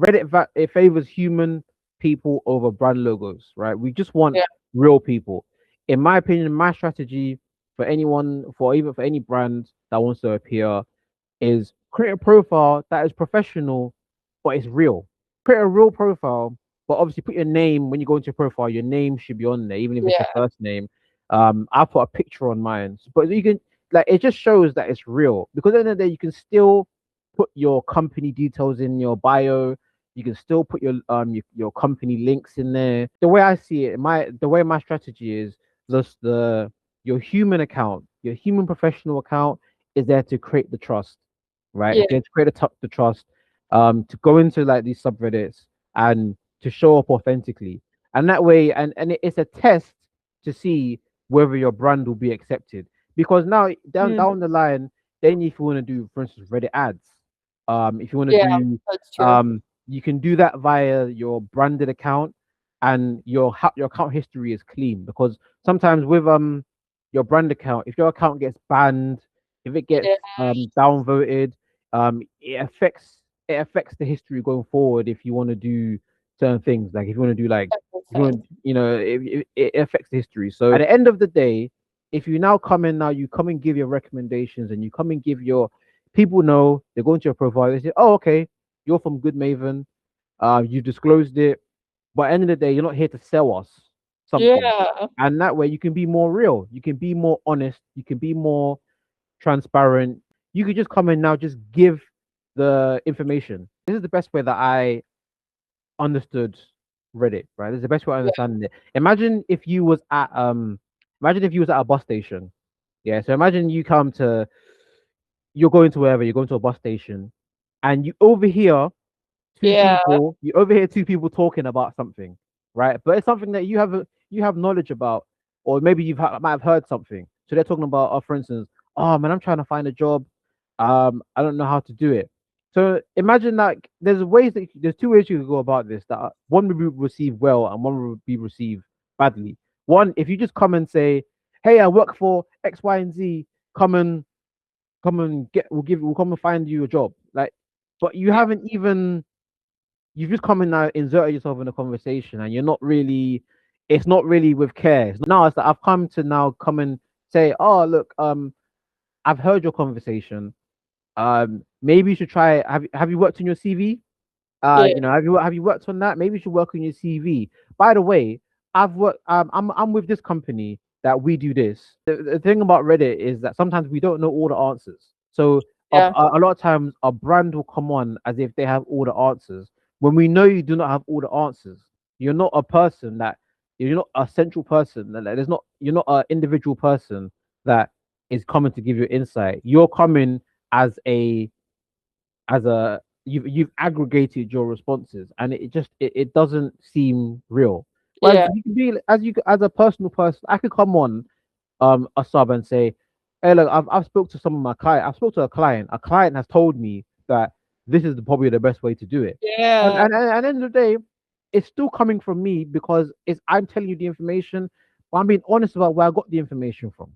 it favors human people over brand logos, right? We just want Yeah. real people. In my opinion, my strategy for anyone, for even for any brand that wants to appear, is create a profile that is professional, but it's real. Create a real profile, but obviously put your name when you go into your profile. Your name should be on there, even if it's your Yeah. first name. I'll put a picture on mine, but you can like it just shows that it's real because at the end of the day, you can still put your company details in your bio. You can still put your company links in there. The way I see it, the way my strategy is just your human account, your human professional account is there to create the trust, right? Yeah. It's there to create the trust, to go into like these subreddits and to show up authentically, and that way, it's a test to see whether your brand will be accepted. Because now Mm. down the line, then if you want to do, for instance, Reddit ads, if you want to Yeah. do, That's true. you can do that via your branded account, and your account history is clean. Because sometimes with your brand account, if your account gets banned, if it gets Yeah. downvoted, it affects the history going forward. If you want to do certain things, like if you want to do like That makes if you sense. want, it affects the history. So at the end of the day, if you now come in now, you come and give your recommendations, and you come and give your people know they go into your profile. They say, "Oh, okay, you're from Good Maven. You disclosed it, but at the end of the day, you're not here to sell us something." Yeah. And that way, you can be more real. You can be more honest. You can be more transparent. You could just come in now, just give the information. This is the best way that I understood Reddit, right? This is the best way of Yeah. understanding it. Imagine if you was at a bus station. Yeah, so imagine you're going to wherever, you're going to a bus station, and Yeah. you overhear two people talking about something, right? But it's something that you have knowledge about, or maybe might have heard something. So they're talking about, for instance, oh man, I'm trying to find a job. I don't know how to do it. So imagine like there's two ways you could go about this. One would be received well, and one would be received badly. One, if you just come and say, "Hey, I work for X, Y, and Z. Come and we'll come and find you a job." Like, but Yeah. you've just come in now, inserted yourself in a conversation, and you're not really, it's not really with care. Now it's that I've come and say, "Oh, look, I've heard your conversation. Maybe you should try. Have you worked on your CV? Yeah. Have you worked on that? Maybe you should work on your CV. By the way, I've worked. I'm with this company that we do this. The thing about Reddit is that sometimes we don't know all the answers. So Yeah. a lot of times a brand will come on as if they have all the answers. When we know you do not have all the answers, you're not a person that you're not a central person. That there's not You're not an individual person that is coming to give you insight. You're coming as a you've aggregated your responses, and it doesn't seem real. Whereas Yeah. you can be as a personal person, I could come on a sub and say, "Hey, look, I've spoke to some of my client. I've spoke to a client. A client has told me that this is probably the best way to do it." Yeah. And at the end of the day, it's still coming from me because I'm telling you the information, but I'm being honest about where I got the information from.